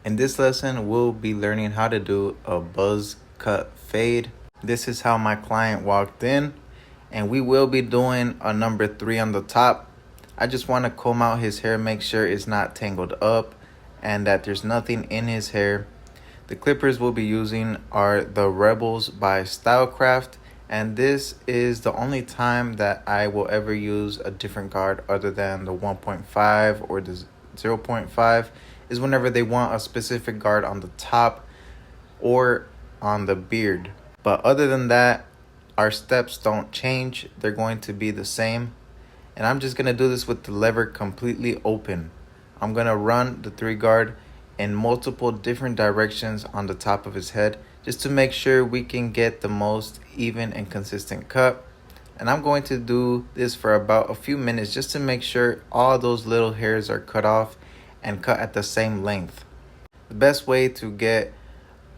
In this lesson, we'll be learning how to do a buzz cut fade. This is how my client walked in, and we will be doing a number 3 on the top. I just want to comb out his hair, make sure it's not tangled up and that there's nothing in his hair. The clippers we'll be using are the Rebels by Stylecraft, and this is the only time that I will ever use a different guard other than the 1.5 or the 0.5 is whenever they want a specific guard on the top or on the beard. But other than that, our steps don't change. They're going to be the same. And I'm just going to do this with the lever completely open. I'm going to run the 3 guard in multiple different directions on the top of his head just to make sure we can get the most even and consistent cut. And I'm going to do this for about a few minutes just to make sure all those little hairs are cut off and cut at the same length. The best way to get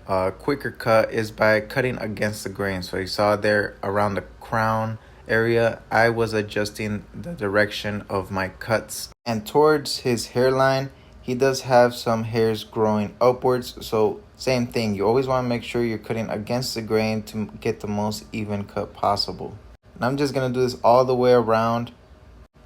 a quicker cut is by cutting against the grain. So you saw there around the crown area, I was adjusting the direction of my cuts. And towards his hairline, he does have some hairs growing upwards. So same thing, you always want to make sure you're cutting against the grain to get the most even cut possible. And I'm just going to do this all the way around.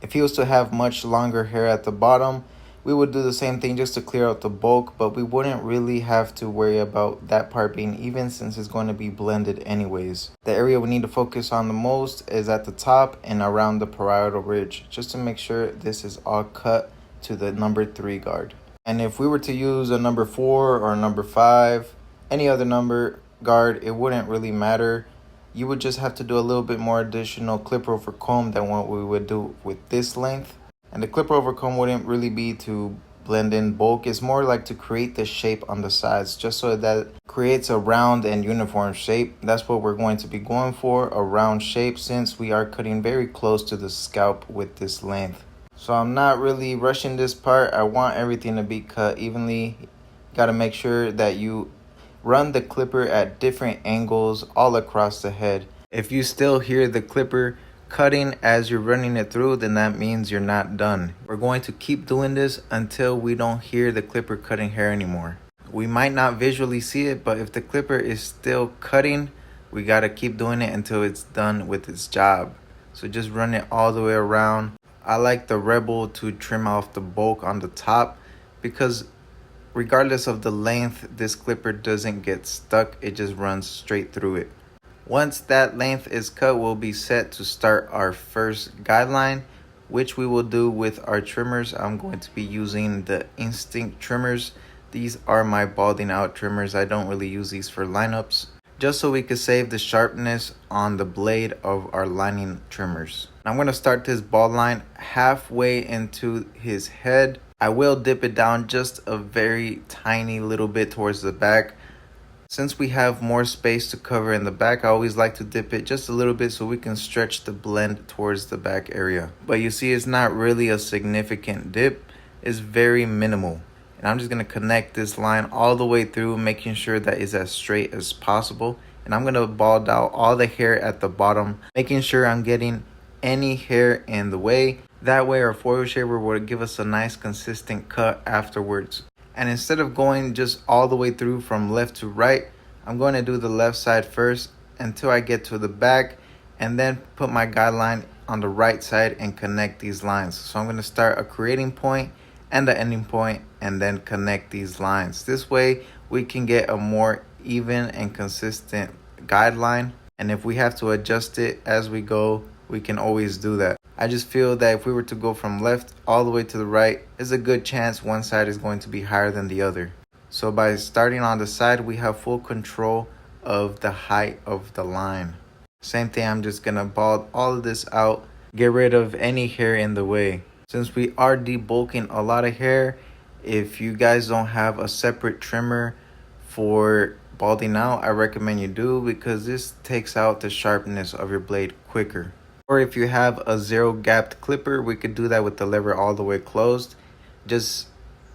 If he was to have much longer hair at the bottom, we would do the same thing just to clear out the bulk, but we wouldn't really have to worry about that part being even since it's going to be blended anyways. The area we need to focus on the most is at the top and around the parietal ridge, just to make sure this is all cut to the number 3 guard. And if we were to use a number 4 or a number 5, any other number guard, it wouldn't really matter. You would just have to do a little bit more additional clipper over comb than what we would do with this length. And the clipper over comb wouldn't really be to blend in bulk. It's more like to create the shape on the sides, just so that it creates a round and uniform shape. That's what we're going to be going for, a round shape, since we are cutting very close to the scalp with this length. So I'm not really rushing this part. I want everything to be cut evenly. You got to make sure that you run the clipper at different angles all across the head. If you still hear the clipper cutting as you're running it through, then that means you're not done. We're going to keep doing this until we don't hear the clipper cutting hair anymore. We might not visually see it, but if the clipper is still cutting, we got to keep doing it until it's done with its job. So just run it all the way around. I like the Rebel to trim off the bulk on the top because regardless of the length, this clipper doesn't get stuck. It just runs straight through it. Once that length is cut, we'll be set to start our first guideline, which we will do with our trimmers. I'm going to be using the Instinct trimmers. These are my balding out trimmers. I don't really use these for lineups, just so we could save the sharpness on the blade of our lining trimmers. I'm going to start this bald line halfway into his head. I will dip it down just a very tiny little bit towards the back. Since we have more space to cover in the back, I always like to dip it just a little bit so we can stretch the blend towards the back area. But you see, it's not really a significant dip. It's very minimal. And I'm just going to connect this line all the way through, making sure that it's as straight as possible. And I'm going to bald out all the hair at the bottom, making sure I'm getting any hair in the way. That way our foil shaver will give us a nice consistent cut afterwards. And instead of going just all the way through from left to right, I'm going to do the left side first until I get to the back, and then put my guideline on the right side and connect these lines. So I'm going to start a creating point and the ending point and then connect these lines. This way we can get a more even and consistent guideline. And if we have to adjust it as we go, we can always do that. I just feel that if we were to go from left all the way to the right, there's a good chance one side is going to be higher than the other. So by starting on the side, we have full control of the height of the line. Same thing, I'm just going to bald all of this out, get rid of any hair in the way. Since we are debulking a lot of hair, if you guys don't have a separate trimmer for balding out, I recommend you do, because this takes out the sharpness of your blade quicker. Or if you have a 0 gapped clipper, we could do that with the lever all the way closed. Just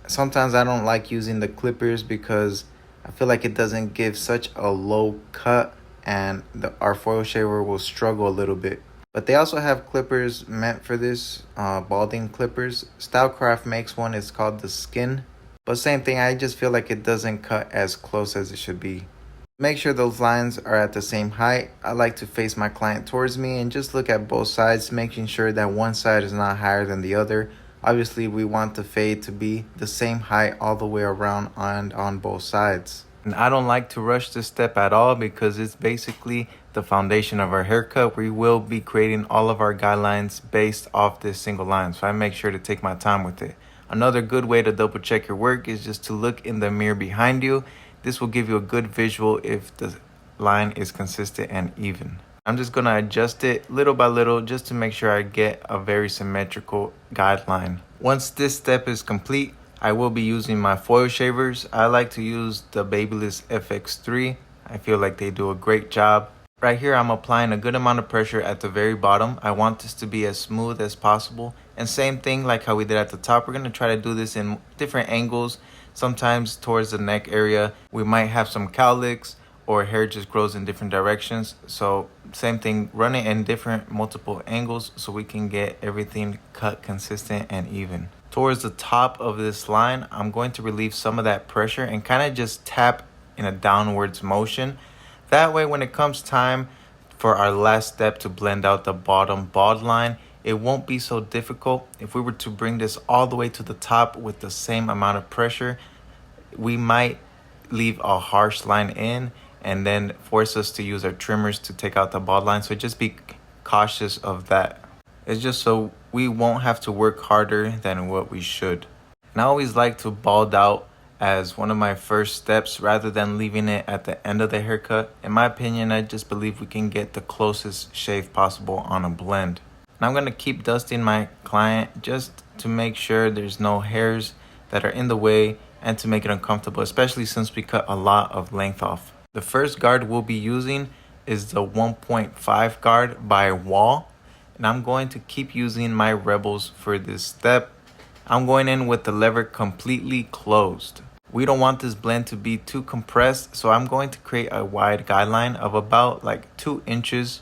sometimes I don't like using the clippers because I feel like it doesn't give such a low cut, and our foil shaver will struggle a little bit. But they also have clippers meant for this, balding clippers. Stylecraft makes one, it's called the Skin. But same thing, I just feel like it doesn't cut as close as it should be. Make sure those lines are at the same height. I like to face my client towards me and just look at both sides, making sure that one side is not higher than the other. Obviously, we want the fade to be the same height all the way around and on both sides. And I don't like to rush this step at all because it's basically the foundation of our haircut. We will be creating all of our guidelines based off this single line, so I make sure to take my time with it. Another good way to double check your work is just to look in the mirror behind you. This will give you a good visual if the line is consistent and even. I'm just gonna adjust it little by little just to make sure I get a very symmetrical guideline. Once this step is complete, I will be using my foil shavers. I like to use the Babyliss FX3. I feel like they do a great job. Right here, I'm applying a good amount of pressure at the very bottom. I want this to be as smooth as possible. And same thing like how we did at the top, we're gonna try to do this in different angles. Sometimes towards the neck area, we might have some cowlicks or hair just grows in different directions. So same thing, run it in different multiple angles so we can get everything cut consistent and even. Towards the top of this line, I'm going to relieve some of that pressure and kind of just tap in a downwards motion. That way, when it comes time for our last step to blend out the bottom bald line, it won't be so difficult. If we were to bring this all the way to the top with the same amount of pressure, we might leave a harsh line in and then force us to use our trimmers to take out the bald line. So just be cautious of that. It's just so we won't have to work harder than what we should. And I always like to bald out as one of my first steps rather than leaving it at the end of the haircut. In my opinion, I just believe we can get the closest shave possible on a blend. And I'm gonna keep dusting my client just to make sure there's no hairs that are in the way and to make it uncomfortable, especially since we cut a lot of length off. The first guard we'll be using is the 1.5 guard by Wall. And I'm going to keep using my Rebels for this step. I'm going in with the lever completely closed. We don't want this blend to be too compressed, so I'm going to create a wide guideline of about like 2 inches.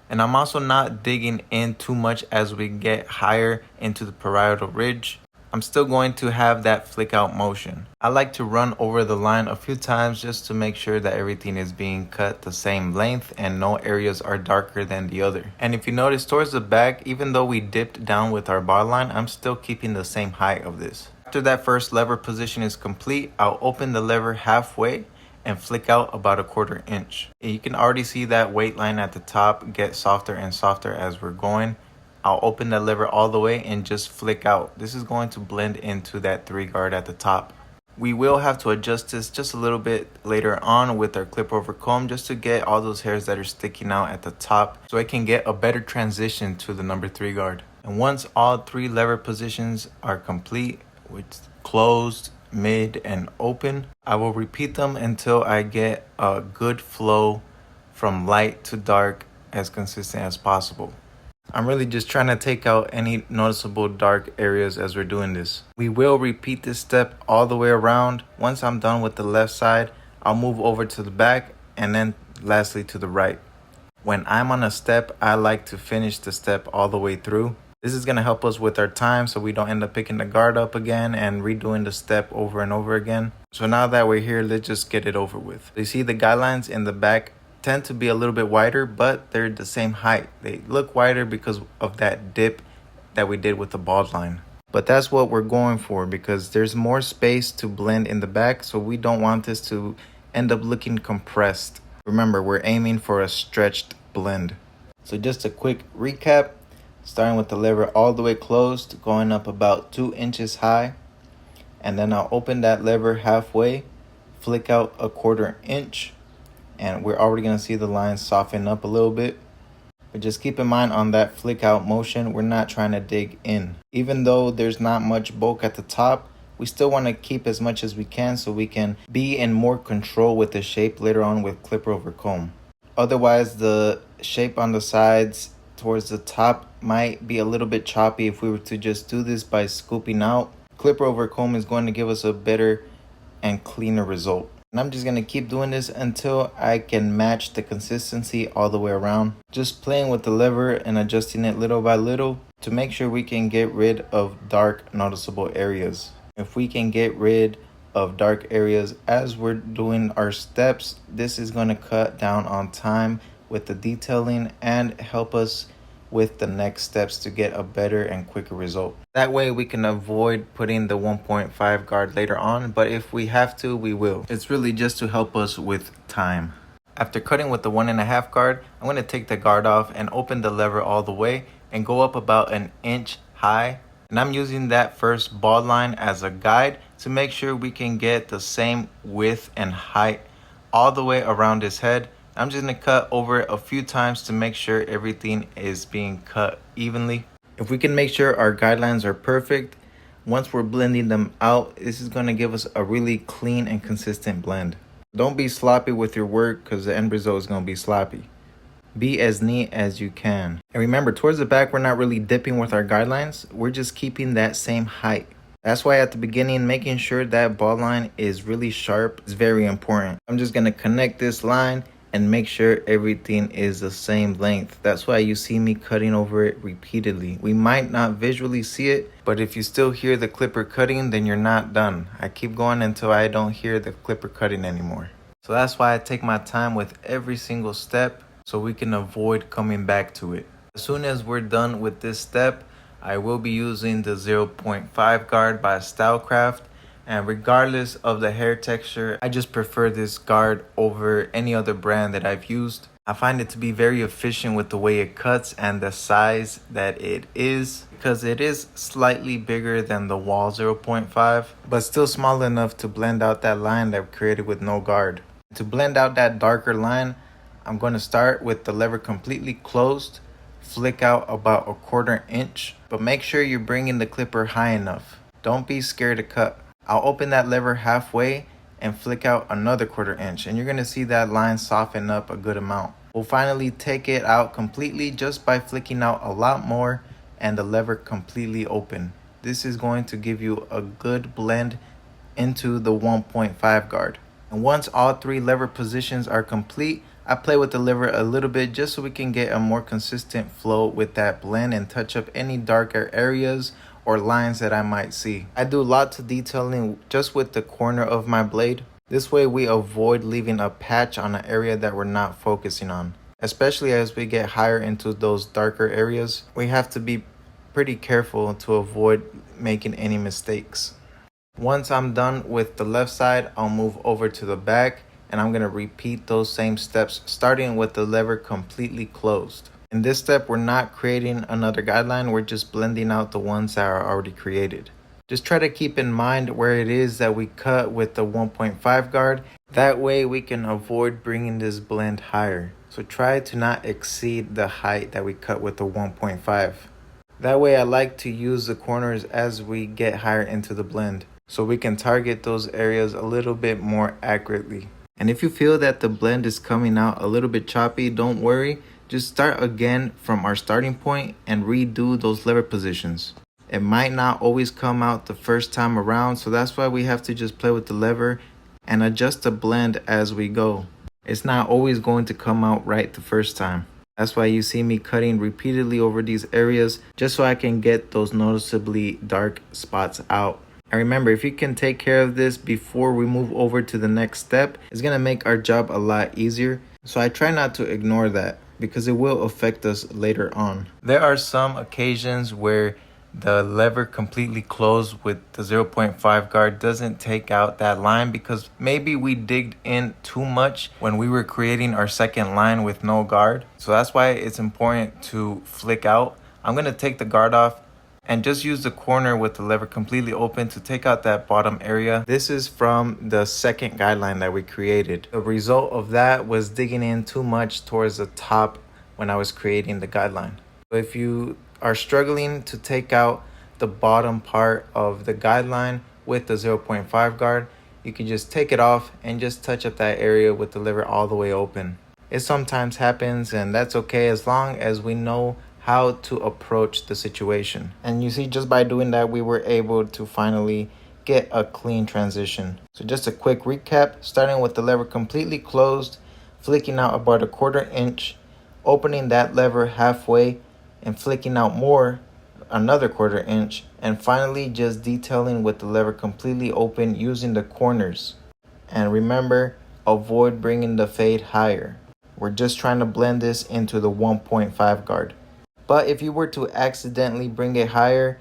And I'm also not digging in too much as we get higher into the parietal ridge. I'm still going to have that flick out motion. I like to run over the line a few times just to make sure that everything is being cut the same length and no areas are darker than the other. And if you notice towards the back, even though we dipped down with our bar line, I'm still keeping the same height of this. After that first lever position is complete, I'll open the lever halfway and flick out about 1/4 inch. And you can already see that weight line at the top get softer and softer as we're going. I'll open that lever all the way and just flick out. This is going to blend into that 3 guard at the top. We will have to adjust this just a little bit later on with our clip over comb just to get all those hairs that are sticking out at the top so I can get a better transition to the number 3 guard. And once all 3 lever positions are complete, with closed, mid, and open, I will repeat them until I get a good flow from light to dark as consistent as possible. I'm really just trying to take out any noticeable dark areas as we're doing this. We will repeat this step all the way around. Once I'm done with the left side, I'll move over to the back and then lastly to the right. When I'm on a step, I like to finish the step all the way through. This is going to help us with our time so we don't end up picking the guard up again and redoing the step over and over again. So now that we're here, let's just get it over with. You see the guidelines in the back tend to be a little bit wider, but they're the same height. They look wider because of that dip that we did with the bald line. But that's what we're going for because there's more space to blend in the back, so we don't want this to end up looking compressed. Remember, we're aiming for a stretched blend. So just a quick recap, starting with the lever all the way closed, going up about 2 inches high. And then I'll open that lever halfway, flick out 1/4 inch. And we're already going to see the lines soften up a little bit. But just keep in mind on that flick out motion, we're not trying to dig in. Even though there's not much bulk at the top, we still want to keep as much as we can so we can be in more control with the shape later on with clipper over comb. Otherwise, the shape on the sides towards the top might be a little bit choppy if we were to just do this by scooping out. Clipper over comb is going to give us a better and cleaner result. And I'm just going to keep doing this until I can match the consistency all the way around. Just playing with the lever and adjusting it little by little to make sure we can get rid of dark noticeable areas. If we can get rid of dark areas as we're doing our steps. This is going to cut down on time with the detailing and help us with the next steps to get a better and quicker result. That way we can avoid putting the 1.5 guard later on, but if we have to, we will. It's really just to help us with time. After cutting with the 1.5 guard, I'm going to take the guard off and open the lever all the way and go up about an inch high. And I'm using that first bald line as a guide to make sure we can get the same width and height all the way around his head. I'm just going to cut over it a few times to make sure everything is being cut evenly. If we can make sure our guidelines are perfect, once we're blending them out, this is going to give us a really clean and consistent blend. Don't be sloppy with your work because the end result is going to be sloppy. Be as neat as you can. And remember, towards the back, we're not really dipping with our guidelines. We're just keeping that same height. That's why at the beginning, making sure that bald line is really sharp is very important. I'm just going to connect this line and make sure everything is the same length. That's why you see me cutting over it repeatedly. We might not visually see it, but if you still hear the clipper cutting, then you're not done. I keep going until I don't hear the clipper cutting anymore. So that's why I take my time with every single step so we can avoid coming back to it. As soon as we're done with this step, I will be using the 0.5 guard by Stylecraft. And regardless of the hair texture, I just prefer this guard over any other brand that I've used. I find it to be very efficient with the way it cuts and the size that it is, because it is slightly bigger than the Wall 0.5, but still small enough to blend out that line that I've created with no guard. To blend out that darker line, I'm going to start with the lever completely closed, flick out about 1/4 inch, but make sure you're bringing the clipper high enough. Don't be scared to cut. I'll open that lever halfway and flick out another 1/4 inch, and you're going to see that line soften up a good amount. We'll finally take it out completely just by flicking out a lot more and the lever completely open. This is going to give you a good blend into the 1.5 guard. And once all 3 lever positions are complete, I play with the lever a little bit just so we can get a more consistent flow with that blend and touch up any darker areas or lines that I might see. I do lots of detailing just with the corner of my blade. This way we avoid leaving a patch on an area that we're not focusing on. Especially as we get higher into those darker areas, we have to be pretty careful to avoid making any mistakes. Once I'm done with the left side, I'll move over to the back and I'm going to repeat those same steps, starting with the lever completely closed. In this step, we're not creating another guideline, we're just blending out the ones that are already created. Just try to keep in mind where it is that we cut with the 1.5 guard. That way we can avoid bringing this blend higher. So try to not exceed the height that we cut with the 1.5. That way I like to use the corners as we get higher into the blend, so we can target those areas a little bit more accurately. And if you feel that the blend is coming out a little bit choppy, don't worry. Just start again from our starting point and redo those lever positions. It might not always come out the first time around, so that's why we have to just play with the lever and adjust the blend as we go. It's not always going to come out right the first time. That's why you see me cutting repeatedly over these areas just so I can get those noticeably dark spots out. And remember, if you can take care of this before we move over to the next step, it's going to make our job a lot easier. So I try not to ignore that because it will affect us later on. There are some occasions where the lever completely closed with the 0.5 guard doesn't take out that line because maybe we digged in too much when we were creating our second line with no guard. So that's why it's important to flick out. I'm going to take the guard off and just use the corner with the lever completely open to take out that bottom area. This is from the second guideline that we created. The result of that was digging in too much towards the top when I was creating the guideline. So if you are struggling to take out the bottom part of the guideline with the 0.5 guard, you can just take it off and just touch up that area with the lever all the way open. It sometimes happens, and that's okay as long as we know how to approach the situation. And you see, just by doing that, we were able to finally get a clean transition. So just a quick recap, starting with the lever completely closed, flicking out about 1/4 inch, opening that lever halfway and flicking out more another 1/4 inch, and finally just detailing with the lever completely open using the corners. And remember, avoid bringing the fade higher. We're just trying to blend this into the 1.5 guard. But if you were to accidentally bring it higher,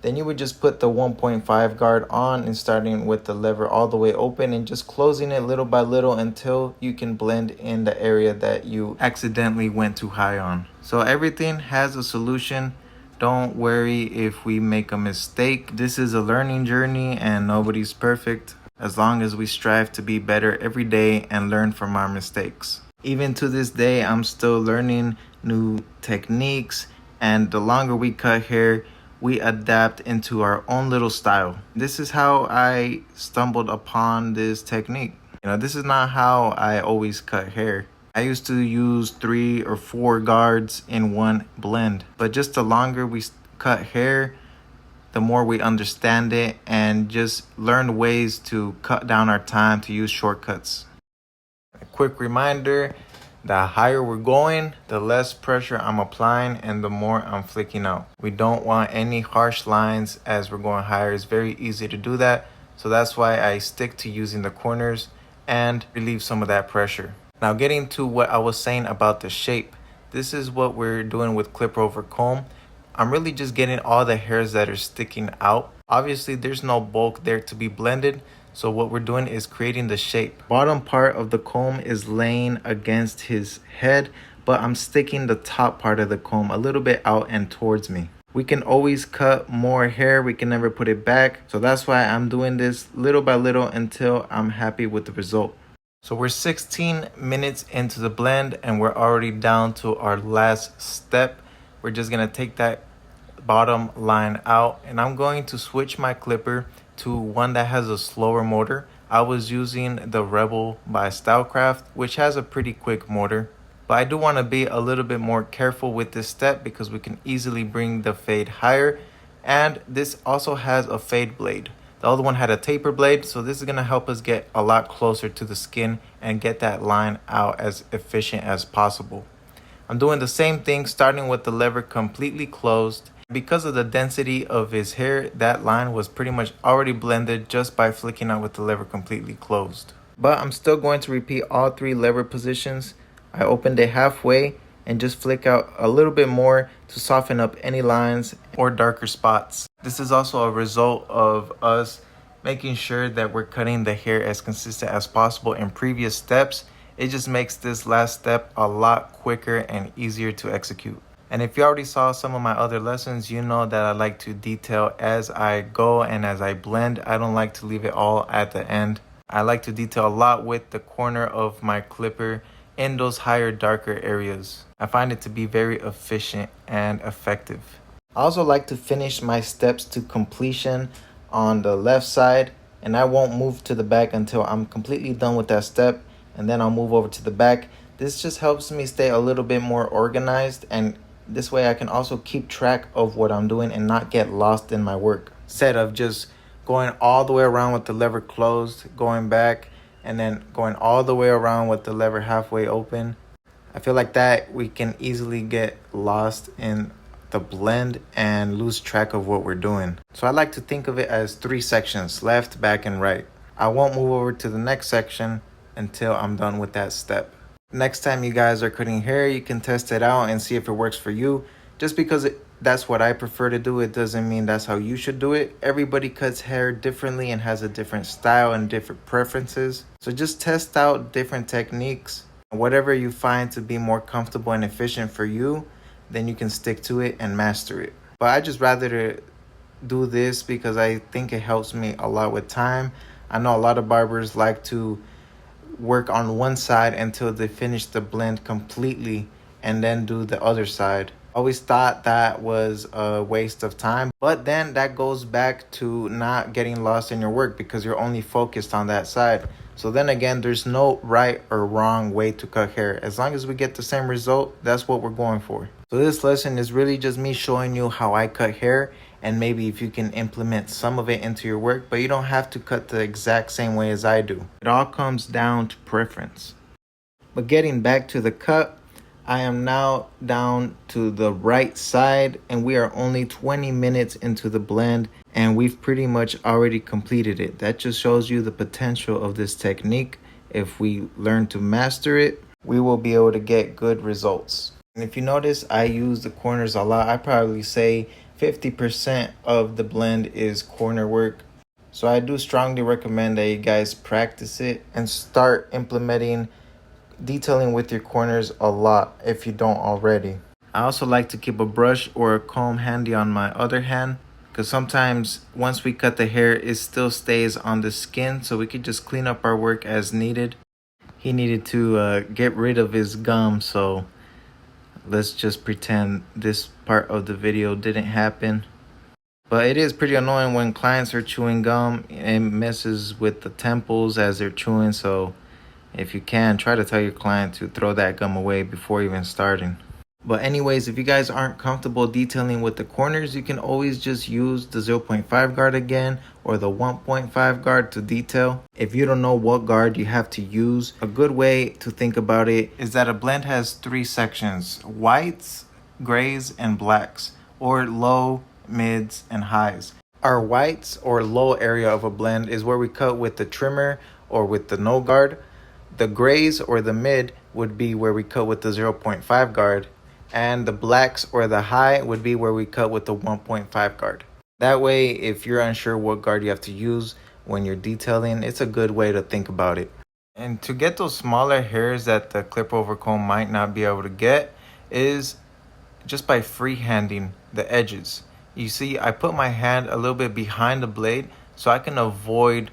then you would just put the 1.5 guard on and starting with the lever all the way open and just closing it little by little until you can blend in the area that you accidentally went too high on. So everything has a solution. Don't worry if we make a mistake. This is a learning journey and nobody's perfect, as long as we strive to be better every day and learn from our mistakes. Even to this day, I'm still learning new techniques, and the longer we cut hair, we adapt into our own little style. This is how I stumbled upon this technique. This is not how I always cut hair. I used to use 3 or 4 guards in one blend, but just the longer we cut hair, the more we understand it and just learn ways to cut down our time to use shortcuts. A quick reminder, the higher we're going, the less pressure I'm applying and the more I'm flicking out. We don't want any harsh lines as we're going higher. It's very easy to do that. So that's why I stick to using the corners and relieve some of that pressure. Now getting to what I was saying about the shape. This is what we're doing with clipper over comb. I'm really just getting all the hairs that are sticking out. Obviously there's no bulk there to be blended. So what we're doing is creating the shape. Bottom part of the comb is laying against his head, but I'm sticking the top part of the comb a little bit out and towards me. We can always cut more hair. We can never put it back. So that's why I'm doing this little by little until I'm happy with the result. So we're 16 minutes into the blend and we're already down to our last step. We're just gonna take that bottom line out and I'm going to switch my clipper to one that has a slower motor. I was using the Rebel by Stylecraft, which has a pretty quick motor. But I do want to be a little bit more careful with this step because we can easily bring the fade higher. And this also has a fade blade. The other one had a taper blade, so this is going to help us get a lot closer to the skin and get that line out as efficient as possible. I'm doing the same thing, starting with the lever completely closed. Because of the density of his hair, that line was pretty much already blended just by flicking out with the lever completely closed. But I'm still going to repeat all 3 lever positions. I opened it halfway and just flick out a little bit more to soften up any lines or darker spots. This is also a result of us making sure that we're cutting the hair as consistent as possible in previous steps. It just makes this last step a lot quicker and easier to execute. And if you already saw some of my other lessons, you know that I like to detail as I go and as I blend. I don't like to leave it all at the end. I like to detail a lot with the corner of my clipper in those higher, darker areas. I find it to be very efficient and effective. I also like to finish my steps to completion on the left side, and I won't move to the back until I'm completely done with that step, and then I'll move over to the back. This just helps me stay a little bit more organized, and this way I can also keep track of what I'm doing and not get lost in my work. Instead of just going all the way around with the lever closed, going back, and then going all the way around with the lever halfway open. I feel like that we can easily get lost in the blend and lose track of what we're doing. So I like to think of it as 3 sections, left, back, and right. I won't move over to the next section until I'm done with that step. Next time you guys are cutting hair, you can test it out and see if it works for you. Just because that's what I prefer to do, it doesn't mean that's how you should do it. Everybody cuts hair differently and has a different style and different preferences. So just test out different techniques. Whatever you find to be more comfortable and efficient for you, then you can stick to it and master it. But I just rather to do this because I think it helps me a lot with time. I know a lot of barbers like to work on one side until they finish the blend completely and then do the other side. Always thought that was a waste of time, but then that goes back to not getting lost in your work because you're only focused on that side. So then again, there's no right or wrong way to cut hair. As long as we get the same result, that's what we're going for. So this lesson is really just me showing you how I cut hair, and maybe if you can implement some of it into your work, but you don't have to cut the exact same way as I do. It all comes down to preference. But getting back to the cut, I am now down to the right side, and we are only 20 minutes into the blend, and we've pretty much already completed it. That just shows you the potential of this technique. If we learn to master it, we will be able to get good results. And if you notice, I use the corners a lot. I probably say 50% of the blend is corner work. So I do strongly recommend that you guys practice it and start implementing detailing with your corners a lot if you don't already. I also like to keep a brush or a comb handy on my other hand, because sometimes once we cut the hair, it still stays on the skin, so we could just clean up our work as needed. He needed to get rid of his gum, so let's just pretend this part of the video didn't happen. But it is pretty annoying when clients are chewing gum. It messes with the temples as they're chewing, so if you can, try to tell your client to throw that gum away before even starting. But anyways, if you guys aren't comfortable detailing with the corners, you can always just use the 0.5 guard again or the 1.5 guard to detail. If you don't know what guard you have to use, a good way to think about it is that a blend has 3 sections: whites, grays, and blacks, or low, mids, and highs. Our whites or low area of a blend is where we cut with the trimmer or with the no guard. The grays or the mid would be where we cut with the 0.5 guard, and the blacks or the high would be where we cut with the 1.5 guard. That way, if you're unsure what guard you have to use when you're detailing, it's a good way to think about it. And to get those smaller hairs that the clip over comb might not be able to get is just by freehanding the edges. You see, I put my hand a little bit behind the blade so I can avoid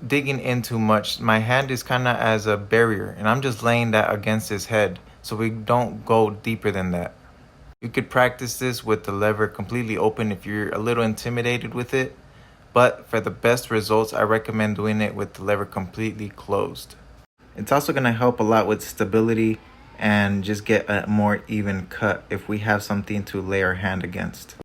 digging in too much. My hand is kind of as a barrier, and I'm just laying that against his head so we don't go deeper than that. You could practice this with the lever completely open if you're a little intimidated with it, but for the best results, I recommend doing it with the lever completely closed. It's also going to help a lot with stability and just get a more even cut if we have something to lay our hand against.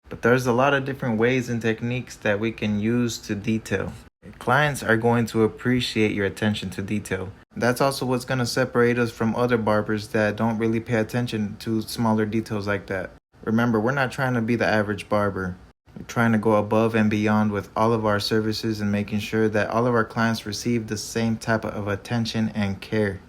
But there's a lot of different ways and techniques that we can use to detail. Clients are going to appreciate your attention to detail. That's also what's going to separate us from other barbers that don't really pay attention to smaller details like that. Remember, we're not trying to be the average barber. We're trying to go above and beyond with all of our services and making sure that all of our clients receive the same type of attention and care.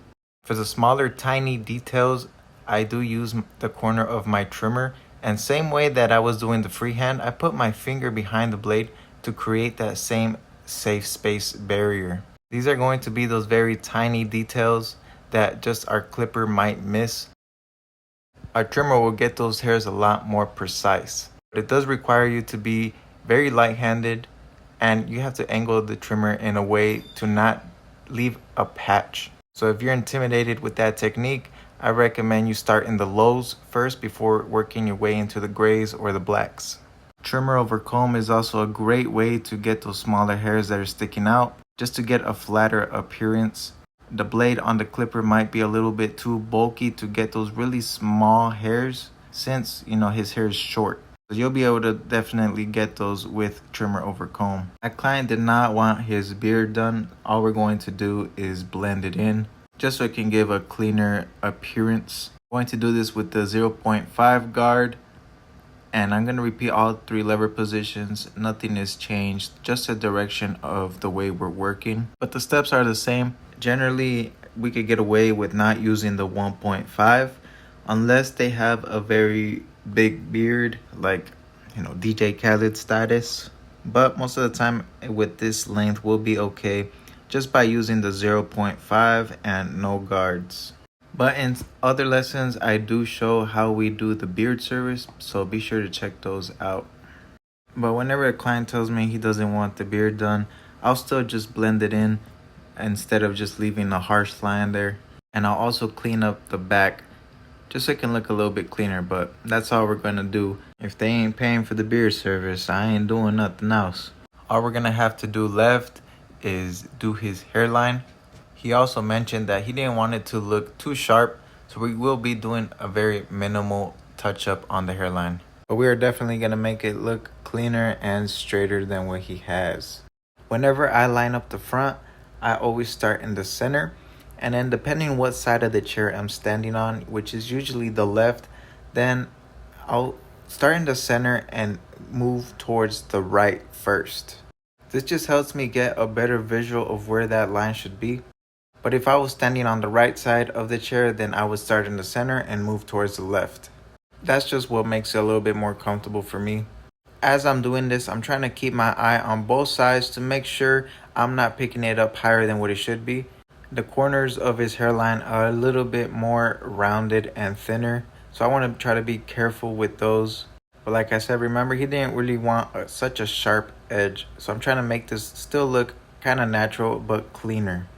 For the smaller, tiny details, I do use the corner of my trimmer, and same way that I was doing the freehand, I put my finger behind the blade to create that same safe space barrier. These are going to be those very tiny details that just our clipper might miss. Our trimmer will get those hairs a lot more precise. But it does require you to be very light-handed, and you have to angle the trimmer in a way to not leave a patch. So if you're intimidated with that technique, I recommend you start in the lows first before working your way into the grays or the blacks. Trimmer over comb is also a great way to get those smaller hairs that are sticking out, just to get a flatter appearance. The blade on the clipper might be a little bit too bulky to get those really small hairs since, his hair is short. So you'll be able to definitely get those with trimmer over comb. My client did not want his beard done. All we're going to do is blend it in just so it can give a cleaner appearance. I'm going to do this with the 0.5 guard. And I'm going to repeat all 3 lever positions. Nothing is changed, just the direction of the way we're working. But the steps are the same. Generally, we could get away with not using the 1.5 unless they have a very big beard, like, DJ Khaled status. But most of the time with this length, we'll be okay just by using the 0.5 and no guards. But in other lessons, I do show how we do the beard service, so be sure to check those out. But whenever a client tells me he doesn't want the beard done, I'll still just blend it in instead of just leaving a harsh line there. And I'll also clean up the back just so it can look a little bit cleaner, but that's all we're going to do. If they ain't paying for the beard service, I ain't doing nothing else. All we're going to have to do left is do his hairline. He also mentioned that he didn't want it to look too sharp, so we will be doing a very minimal touch-up on the hairline. But we are definitely going to make it look cleaner and straighter than what he has. Whenever I line up the front, I always start in the center, And then depending on what side of the chair I'm standing on, which is usually the left, then I'll start in the center and move towards the right first. This just helps me get a better visual of where that line should be. But if I was standing on the right side of the chair, then I would start in the center and move towards the left. That's just what makes it a little bit more comfortable for me. As I'm doing this, I'm trying to keep my eye on both sides to make sure I'm not picking it up higher than what it should be. The corners of his hairline are a little bit more rounded and thinner, so I want to try to be careful with those. But like I said, remember, he didn't really want such a sharp edge, so I'm trying to make this still look kind of natural but cleaner.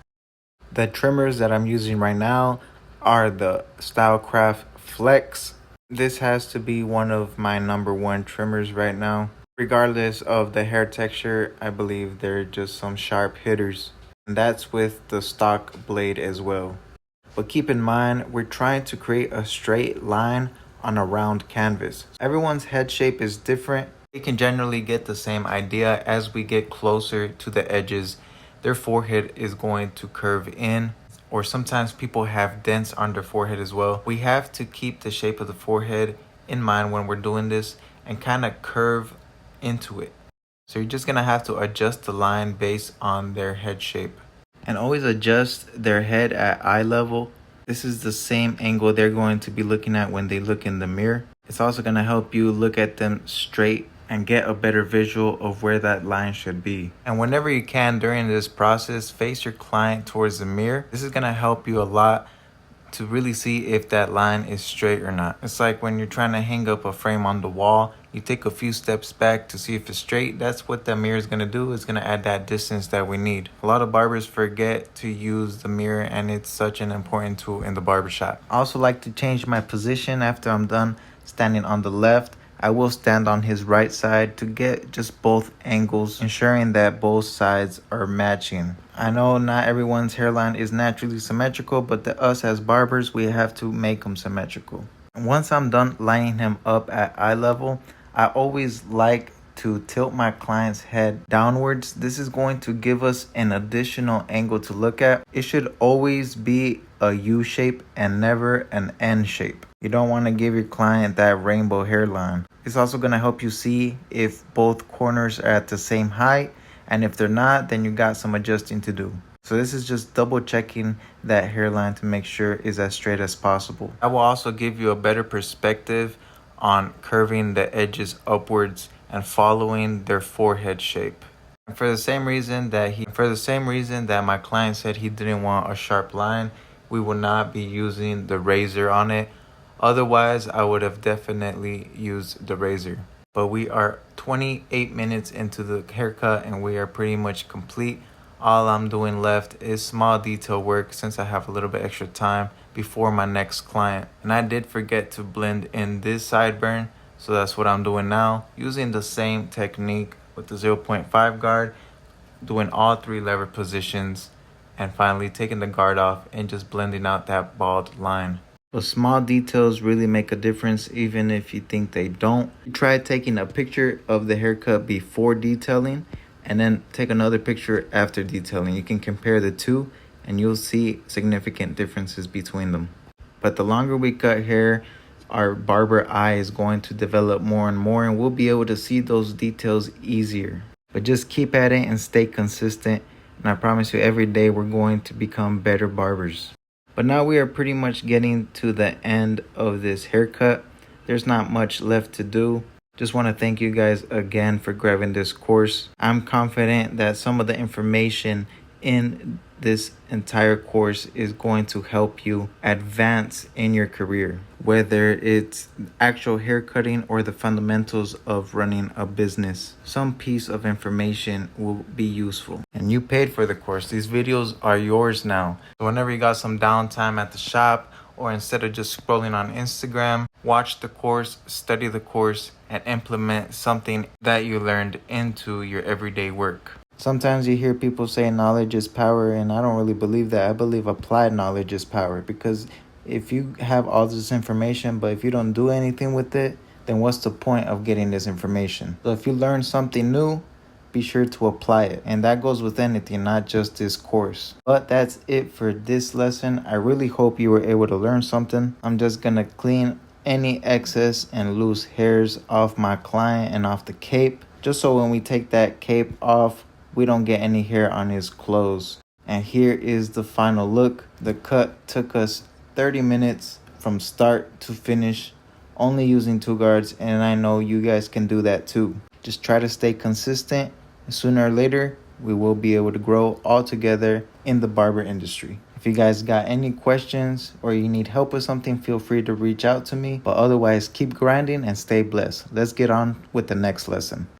The trimmers that I'm using right now are the Stylecraft Flex. This has to be one of my #1 trimmers right now. Regardless of the hair texture, I believe they're just some sharp hitters. And that's with the stock blade as well. But keep in mind, we're trying to create a straight line on a round canvas. Everyone's head shape is different. You can generally get the same idea as we get closer to the edges. Their forehead is going to curve in, or sometimes people have dents on their forehead as well. We have to keep the shape of the forehead in mind when we're doing this and kind of curve into it. So you're just gonna have to adjust the line based on their head shape. And always adjust their head at eye level. This is the same angle they're going to be looking at when they look in the mirror. It's also going to help you look at them straight and get a better visual of where that line should be. And whenever you can during this process, face your client towards the mirror. This is going to help you a lot to really see if that line is straight or not. It's like when you're trying to hang up a frame on the wall, you take a few steps back to see if it's straight. That's what the mirror is going to do. It's going to add that distance that we need. A lot of barbers forget to use the mirror, and it's such an important tool in the barbershop. I also like to change my position after I'm done standing on the left. I will stand on his right side to get just both angles, ensuring that both sides are matching. I know not everyone's hairline is naturally symmetrical, but us as barbers, we have to make them symmetrical. Once I'm done lining him up at eye level, I always like to tilt my client's head downwards. This is going to give us an additional angle to look at. It should always be a U shape and never an N shape. You don't want to give your client that rainbow hairline. It's also going to help you see if both corners are at the same height, and if they're not, then you got some adjusting to do. So this is just double checking that hairline to make sure it's as straight as possible. I will also give you a better perspective on curving the edges upwards and following their forehead shape. And for the same reason that my client said he didn't want a sharp line, we will not be using the razor on it. Otherwise, I would have definitely used the razor. But we are 28 minutes into the haircut and we are pretty much complete. All I'm doing left is small detail work since I have a little bit extra time before my next client. And I did forget to blend in this sideburn, so that's what I'm doing now. Using the same technique with the 0.5 guard, doing all 3 lever positions, and finally taking the guard off and just blending out that bald line. But small details really make a difference even if you think they don't. Try taking a picture of the haircut before detailing and then take another picture after detailing. You can compare the two and you'll see significant differences between them. But the longer we cut hair, our barber eye is going to develop more and more, and we'll be able to see those details easier. But just keep at it and stay consistent, and I promise you every day we're going to become better barbers. But now we are pretty much getting to the end of this haircut. There's not much left to do. Just want to thank you guys again for grabbing this course. I'm confident that some of the information in this entire course is going to help you advance in your career, whether it's actual hair cutting or the fundamentals of running a business. Some piece of information will be useful. And you paid for the course. These videos are yours now. So whenever you got some downtime at the shop, or instead of just scrolling on Instagram, watch the course, study the course, and implement something that you learned into your everyday work. Sometimes you hear people say knowledge is power, and I don't really believe that. I believe applied knowledge is power, because if you have all this information, but if you don't do anything with it, then what's the point of getting this information? So if you learn something new, be sure to apply it. And that goes with anything, not just this course. But that's it for this lesson. I really hope you were able to learn something. I'm just gonna clean any excess and loose hairs off my client and off the cape, just so when we take that cape off, we don't get any hair on his clothes. And here is the final look. The cut took us 30 minutes from start to finish, only using 2 guards, and I know you guys can do that too. Just try to stay consistent, and sooner or later, we will be able to grow all together in the barber industry. If you guys got any questions or you need help with something, feel free to reach out to me. But otherwise, keep grinding and stay blessed. Let's get on with the next lesson.